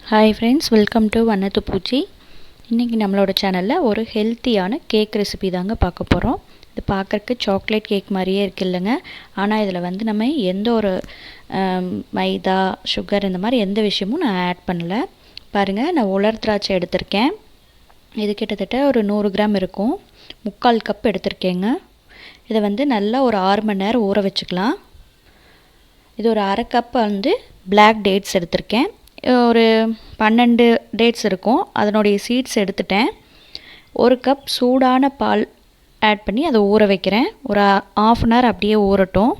Hi friends, welcome to வண்ணத்து பூச்சி. இன்றைக்கி நம்மளோட சேனலில் ஒரு ஹெல்த்தியான கேக் ரெசிபி தாங்க பார்க்க போகிறோம். இது பார்க்குறக்கு சாக்லேட் கேக் மாதிரியே இருக்கு இல்லைங்க. ஆனால் இதில் வந்து நம்ம எந்த ஒரு மைதா, சுகர் இந்த மாதிரி எந்த விஷயமும் நான் ஆட் பண்ணலை. பாருங்கள், நான் உலர் திராட்சை எடுத்திருக்கேன். இது கிட்டத்தட்ட ஒரு 100 கிராம் இருக்கும். 3/4 கப் எடுத்திருக்கேங்க. இதை வந்து நல்லா ஒரு 6 மணி நேரம் ஊற வச்சுக்கலாம். இது ஒரு அரை கப் வந்து பிளாக் டேட்ஸ் எடுத்திருக்கேன். ஒரு 12 டேட்ஸ் இருக்கும். அதனுடைய சீட்ஸ் எடுத்துட்டேன். 1 கப் சூடான பால் ஆட் பண்ணி அதை ஊற வைக்கிறேன். ஒரு 1/2 அன் ஹவர் அப்படியே ஊறட்டும்.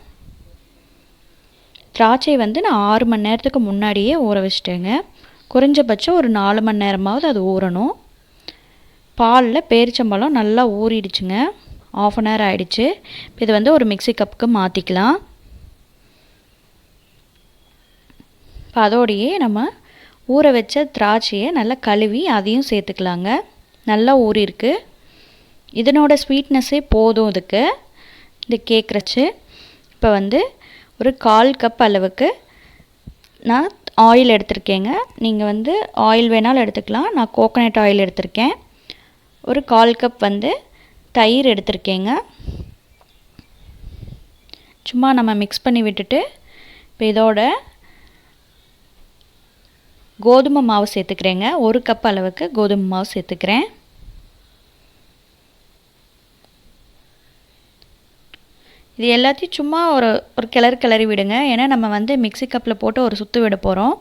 திராட்சை வந்து நான் 6 மணி நேரத்துக்கு முன்னாடியே ஊற வச்சிட்டேங்க. குறைஞ்சபட்சம் ஒரு 4 மணி நேரமாவது அது ஊறணும். பாலில் பேரிச்சம்பழம் நல்லா ஊறிடுச்சுங்க. 1/2 அன் ஹவர் ஆகிடுச்சு. இப்போ இது வந்து ஒரு மிக்ஸி கப்புக்கு மாற்றிக்கலாம். இப்போ அதோடையே நம்ம ஊற வச்ச திராட்சையை நல்லா கழுவி அதையும் சேர்த்துக்கலாங்க. நல்லா ஊறிருக்கு. இதனோட ஸ்வீட்னஸ்ஸே போதும் இதுக்கு, இந்த கேக் வச்சு. இப்போ வந்து ஒரு 1/4 கப் அளவுக்கு நான் ஆயில் எடுத்திருக்கேங்க. நீங்கள் வந்து ஆயில் வேணாலும் எடுத்துக்கலாம். நான் கோகோனட் ஆயில் எடுத்திருக்கேன். ஒரு 1/4 கப் வந்து தயிர் எடுத்திருக்கேங்க. சும்மா நம்ம மிக்ஸ் பண்ணி விட்டுட்டு இப்போ இதோட கோதுமை மாவு சேர்த்துக்கிறேங்க. 1 கப் அளவுக்கு கோதுமை மாவு சேர்த்துக்கிறேன். இது எல்லாத்தையும் சும்மா ஒரு கிளறி விடுங்க. ஏன்னா நம்ம வந்து மிக்ஸி கப்பில் போட்டு ஒரு சுற்று விட போகிறோம்.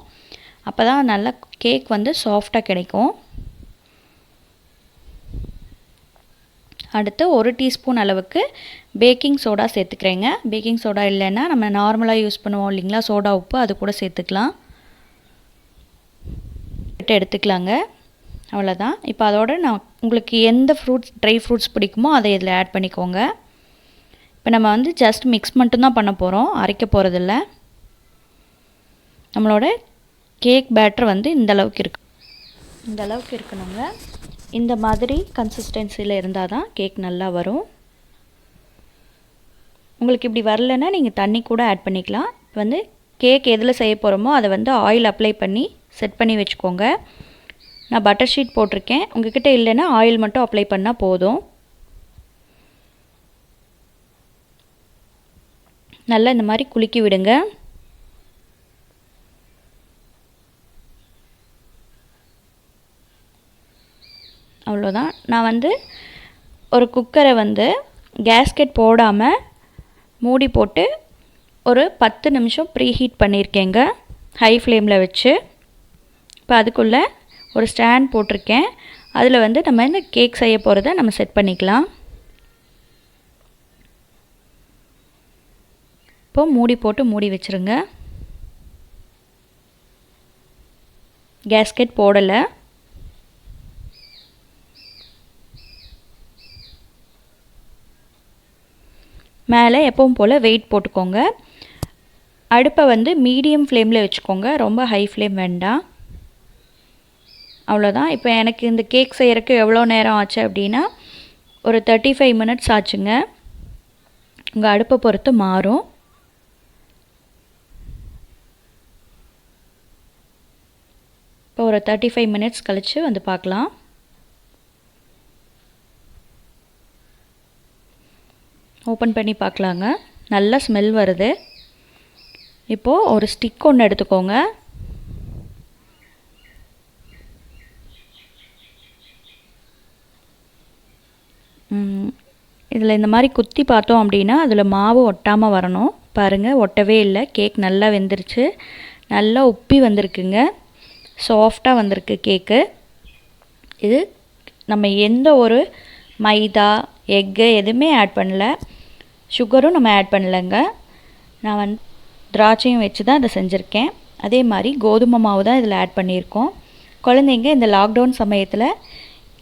அப்போ தான் நல்லா கேக் வந்து சாஃப்டாக கிடைக்கும். அடுத்து 1 டீஸ்பூன் அளவுக்கு பேக்கிங் சோடா சேர்த்துக்கிறேங்க. பேக்கிங் சோடா இல்லைன்னா நம்ம நார்மலாக யூஸ் பண்ணுவோம் இல்லைங்களா, சோடா உப்பு, அது கூட சேர்த்துக்கலாம். எடுத்துக்கலாங்க. அவ்வளோதான். இப்போ அதோட நான் உங்களுக்கு எந்த ட்ரை ஃப்ரூட்ஸ் பிடிக்குமோ அதை இதில் ஆட் பண்ணிக்கோங்க. இப்போ நம்ம வந்து ஜஸ்ட் மிக்ஸ் மட்டும்தான் பண்ண போகிறோம், அரைக்க போகிறதில்ல. நம்மளோட கேக் பேட்டர் வந்து இந்த அளவுக்கு இருக்கணுங்க. இந்த மாதிரி கன்சிஸ்டன்சியில் இருந்தால் தான் கேக் நல்லா வரும். உங்களுக்கு இப்படி வரலைன்னா நீங்கள் தண்ணி கூட ஆட் பண்ணிக்கலாம். இப்போ வந்து கேக் எதில் செய்ய போகிறோமோ அதை வந்து ஆயில் அப்ளை பண்ணி செட் பண்ணி வச்சுக்கோங்க. நான் பட்டர் ஷீட் போட்டிருக்கேன். உங்கள்கிட்ட இல்லைன்னா ஆயில் மட்டும் அப்ளை பண்ணால் போதும். நல்லா இந்த மாதிரி குலுக்கி விடுங்க. அவ்வளோதான். நான் வந்து ஒரு குக்கரை வந்து கேஸ்கெட் போடாமல் மூடி போட்டு ஒரு 10 நிமிஷம் ப்ரீ ஹீட் பண்ணியிருக்கேங்க, ஹை ஃப்ளேமில் வச்சு. இப்போ அதுக்குள்ளே ஒரு ஸ்டாண்ட் போட்டிருக்கேன். அதில் வந்து நம்ம இந்த கேக் செய்ய போகிறத நம்ம செட் பண்ணிக்கலாம். இப்போது மூடி போட்டு மூடி வச்சுருங்க. கேஸ்கெட் போடலை. மேலே எப்பவும் போல் வெயிட் போட்டுக்கோங்க. அடுப்பை வந்து மீடியம் ஃப்ளேமில் வச்சுக்கோங்க, ரொம்ப ஹை ஃப்ளேம் வேண்டாம். அவ்வளோதான். இப்போ எனக்கு இந்த கேக் செய்கிறதுக்கு எவ்வளோ நேரம் ஆச்சு அப்படின்னா ஒரு 35 மினிட்ஸ் ஆச்சுங்க. உங்கள் அடுப்பை பொறுத்து மாறும். இப்போ ஒரு 35 மினிட்ஸ் கழித்து வந்து பார்க்கலாம். ஓப்பன் பண்ணி பார்க்கலாங்க. நல்ல ஸ்மெல் வருது. இப்போது ஒரு ஸ்டிக் ஒன்று எடுத்துக்கோங்க. இதில் இந்த மாதிரி குத்தி பார்த்தோம் அப்படின்னா அதில் மாவு ஒட்டாமல் வரணும். பாருங்கள், ஒட்டவே இல்லை. கேக் நல்லா வெந்துருச்சு. நல்லா உப்பி வந்திருக்குங்க. சாஃப்டாக வந்திருக்கு கேக்கு. இது நம்ம எந்த ஒரு மைதா, எக்கு எதுவுமே ஆட் பண்ணல. சுகரும் நம்ம ஆட் பண்ணலைங்க. நான் வந்து திராட்சையும் வச்சு தான் இதை செஞ்சுருக்கேன். அதே மாதிரி கோதுமை மாவு தான் இதில் ஆட் பண்ணியிருக்கோம். குழந்தைங்க இந்த லாக்டவுன் சமயத்தில்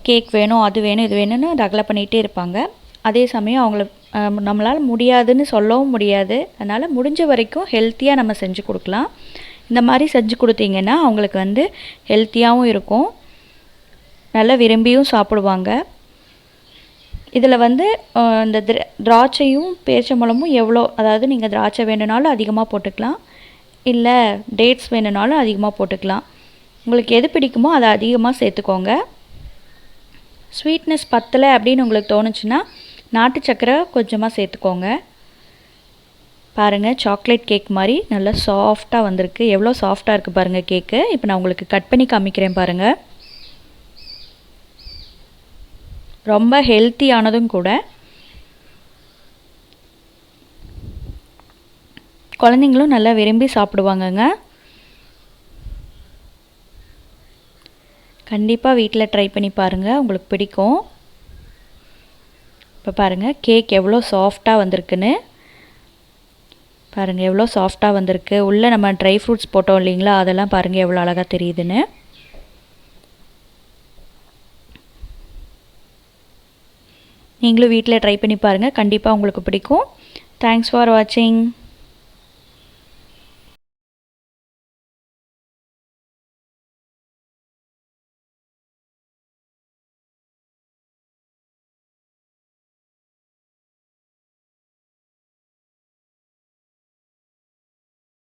கேக் வேணும், அது வேணும், இது வேணும்னு ரகலை பண்ணிகிட்டே இருப்பாங்க. அதே சமயம் அவங்கள நம்மளால் முடியாதுன்னு சொல்லவும் முடியாது. அதனால் முடிஞ்ச வரைக்கும் ஹெல்த்தியாக நம்ம செஞ்சு கொடுக்கலாம். இந்த மாதிரி செஞ்சு கொடுத்தீங்கன்னா அவங்களுக்கு வந்து ஹெல்த்தியாகவும் இருக்கும், நல்லா விரும்பியும் சாப்பிடுவாங்க. இதில் வந்து இந்த திராட்சையும் பேரிச்சம்பழமும் எவ்வளோ, அதாவது நீங்கள் திராட்சை வேணுனாலும் அதிகமாக போட்டுக்கலாம், இல்லை டேட்ஸ் வேணுனாலும் அதிகமாக போட்டுக்கலாம். உங்களுக்கு எது பிடிக்குமோ அதை அதிகமாக சேர்த்துக்கோங்க. ஸ்வீட்னஸ் பத்தலை அப்படின்னு உங்களுக்கு தோணுச்சுன்னா நாட்டு சர்க்கரை கொஞ்சமாக சேர்த்துக்கோங்க. பாருங்கள், சாக்லேட் கேக் மாதிரி நல்லா சாஃப்டாக வந்திருக்கு. எவ்வளோ சாஃப்டாக இருக்குது பாருங்கள் கேக்கு. இப்போ நான் உங்களுக்கு கட் பண்ணி காமிக்கிறேன் பாருங்கள். ரொம்ப ஹெல்த்தியானதும் கூட. குழந்தைங்களும் நல்லா விரும்பி சாப்பிடுவாங்கங்க. கண்டிப்பாக வீட்டில் ட்ரை பண்ணி பாருங்கள், உங்களுக்கு பிடிக்கும். இப்போ பாருங்கள் கேக் எவ்வளோ சாஃப்டாக வந்திருக்குன்னு. பாருங்கள் எவ்வளோ சாஃப்டாக வந்திருக்கு. உள்ளே நம்ம ட்ரை ஃப்ரூட்ஸ் போட்டோம் இல்லைங்களா, அதெல்லாம் பாருங்கள் எவ்வளோ அழகாக தெரியுதுன்னு. நீங்களும் வீட்டில் ட்ரை பண்ணி பாருங்கள், கண்டிப்பாக உங்களுக்கு பிடிக்கும். தேங்க்ஸ் ஃபார் வாட்சிங்.